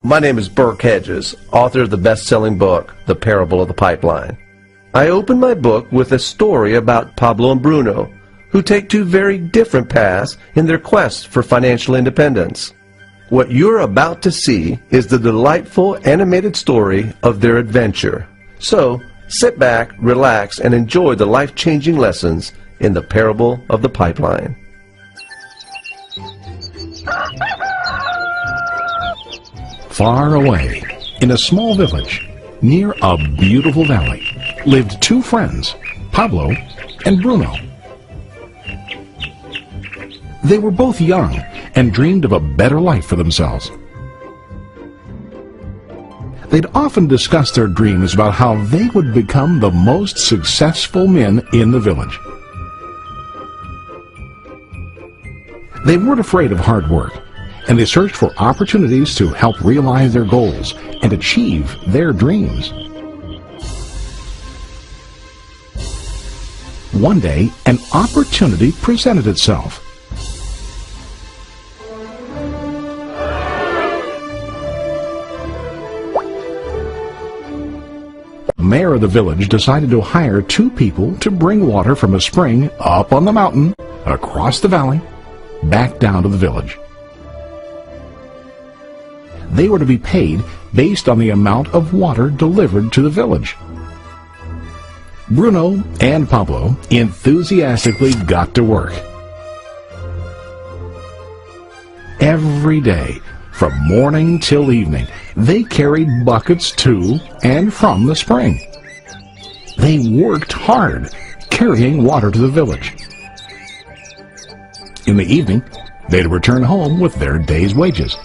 My name is Burke Hedges, author of the best-selling book, The Parable of the Pipeline. I open my book with a story about Pablo and Bruno, who take two very different paths in their quest for financial independence. What you're about to see is the delightful animated story of their adventure. So, sit back, relax, and enjoy the life-changing lessons in The Parable of the Pipeline. Far away, in a small village, near a beautiful valley, lived two friends, Pablo and Bruno. They were both young and dreamed of a better life for themselves. They'd often discuss their dreams about how they would become the most successful men in the village. They weren't afraid of hard work, and they searched for opportunities to help realize their goals and achieve their dreams. One day, an opportunity presented itself. The mayor of the village decided to hire two people to bring water from a spring up on the mountain, across the valley, back down to the village. They were to be paid based on the amount of water delivered to the village. Bruno and Pablo enthusiastically got to work. Every day, from morning till evening, they carried buckets to and from the spring. They worked hard, carrying water to the village. In the evening, they'd return home with their day's wages.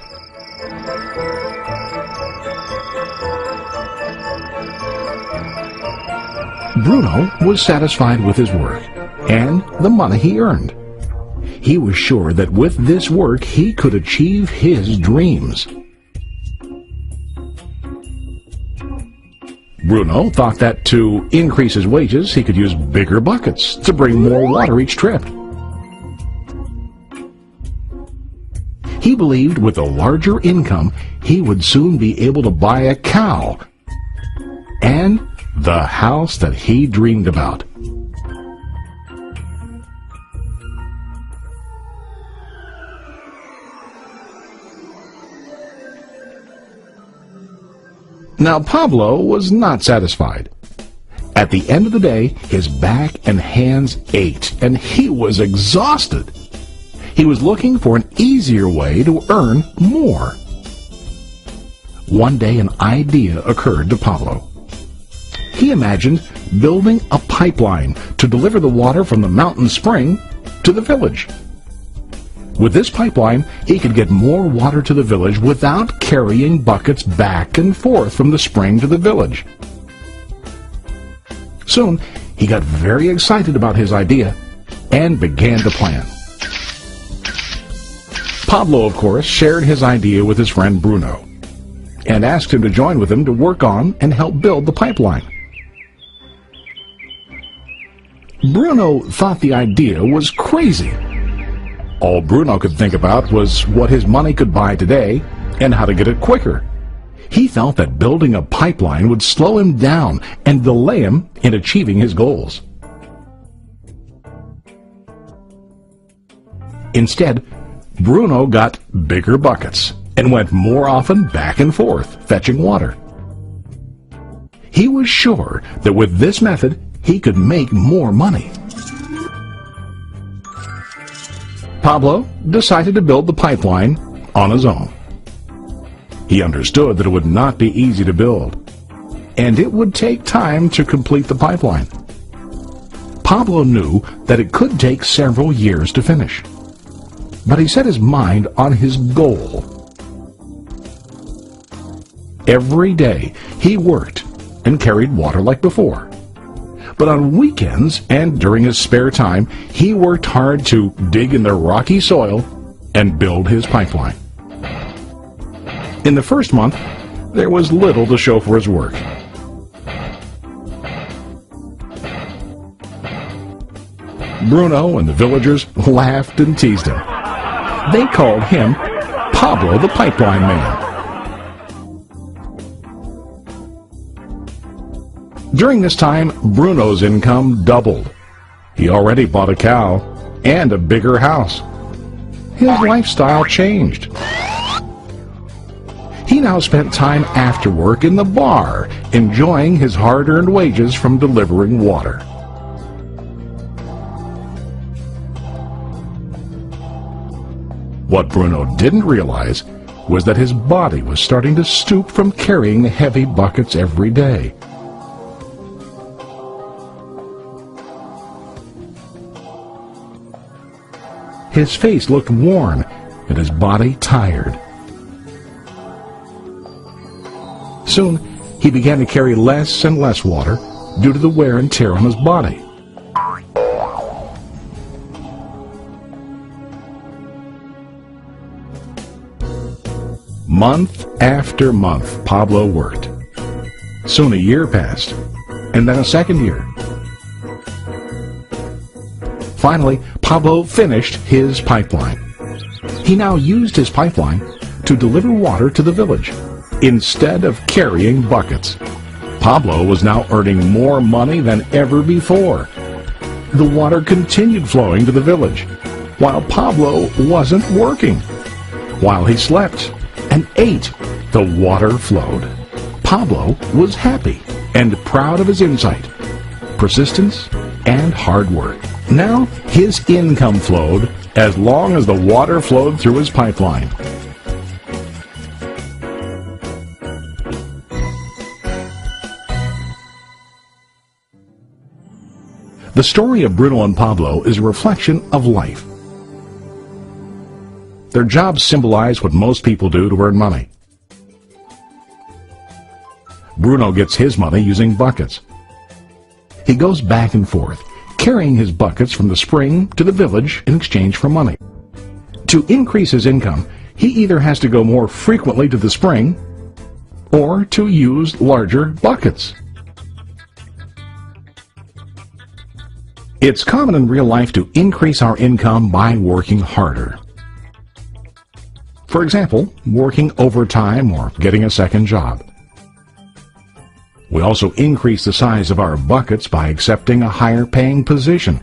Bruno was satisfied with his work and the money he earned. He was sure that with this work he could achieve his dreams. Bruno thought that to increase his wages he could use bigger buckets to bring more water each trip. He believed with a larger income he would soon be able to buy a cow and the house that he dreamed about. Now Pablo was not satisfied. At the end of the day, his back and hands ached, and he was exhausted. He was looking for an easier way to earn more. One day an idea occurred to Pablo. He imagined building a pipeline to deliver the water from the mountain spring to the village. With this pipeline, he could get more water to the village without carrying buckets back and forth from the spring to the village. Soon, he got very excited about his idea and began to plan. Pablo, of course, shared his idea with his friend Bruno and asked him to join with him to work on and help build the pipeline. Bruno thought the idea was crazy. All Bruno could think about was what his money could buy today and how to get it quicker. He felt that building a pipeline would slow him down and delay him in achieving his goals. Instead, Bruno got bigger buckets and went more often back and forth, fetching water. He was sure that with this method, he could make more money. Pablo decided to build the pipeline on his own. He understood that it would not be easy to build, and it would take time to complete the pipeline. Pablo knew that it could take several years to finish, but he set his mind on his goal. Every day he worked and carried water like before. But on weekends and during his spare time, he worked hard to dig in the rocky soil and build his pipeline. In the first month, there was little to show for his work. Bruno and the villagers laughed and teased him. They called him Pablo the Pipeline Man. During this time, Bruno's income doubled. He already bought a cow and a bigger house. His lifestyle changed. He now spent time after work in the bar, enjoying his hard-earned wages from delivering water. What Bruno didn't realize was that his body was starting to stoop from carrying the heavy buckets every day. His face looked worn and his body tired. Soon, he began to carry less and less water due to the wear and tear on his body. Month after month, Pablo worked. Soon a year passed, and then a second year. Finally, Pablo finished his pipeline. He now used his pipeline to deliver water to the village instead of carrying buckets. Pablo was now earning more money than ever before. The water continued flowing to the village, while Pablo wasn't working. While he slept and ate, the water flowed. Pablo was happy and proud of his insight, persistence, and hard work. Now his income flowed as long as the water flowed through his pipeline. The story of Bruno and Pablo is a reflection of life. Their jobs symbolize what most people do to earn money. Bruno gets his money using buckets. He goes back and forth, carrying his buckets from the spring to the village in exchange for money. To increase his income, he either has to go more frequently to the spring or to use larger buckets. It's common in real life to increase our income by working harder. For example, working overtime or getting a second job. We also increase the size of our buckets by accepting a higher paying position,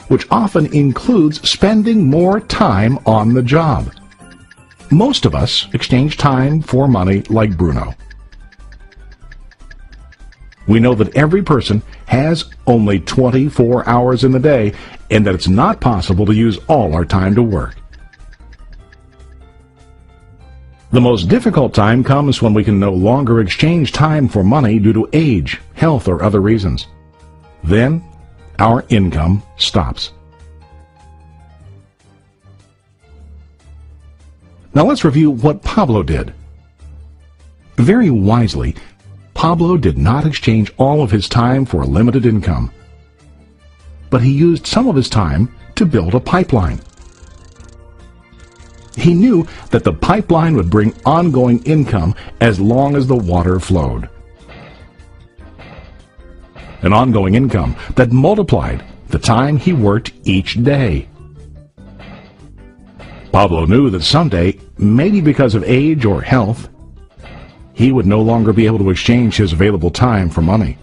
which often includes spending more time on the job. Most of us exchange time for money like Bruno. We know that every person has only 24 hours in the day and that it's not possible to use all our time to work. The most difficult time comes when we can no longer exchange time for money due to age, health, or other reasons. Then, our income stops. Now let's review what Pablo did. Very wisely, Pablo did not exchange all of his time for a limited income, but he used some of his time to build a pipeline. He knew that the pipeline would bring ongoing income as long as the water flowed. An ongoing income that multiplied the time he worked each day. Pablo knew that someday, maybe because of age or health, he would no longer be able to exchange his available time for money.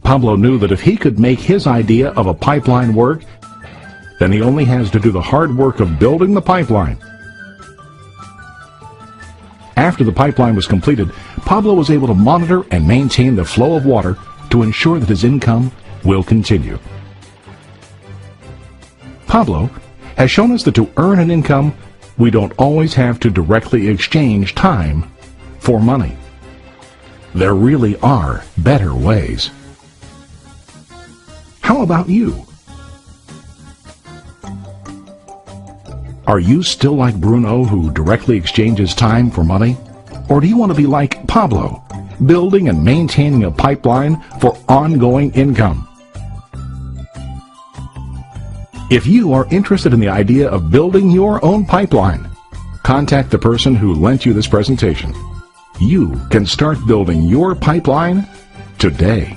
Pablo knew that if he could make his idea of a pipeline work, then he only has to do the hard work of building the pipeline. After the pipeline was completed, Pablo was able to monitor and maintain the flow of water to ensure that his income will continue. Pablo has shown us that to earn an income, we don't always have to directly exchange time for money. There really are better ways. How about you? Are you still like Bruno, who directly exchanges time for money? Or do you want to be like Pablo, building and maintaining a pipeline for ongoing income? If you are interested in the idea of building your own pipeline, contact the person who lent you this presentation. You can start building your pipeline today.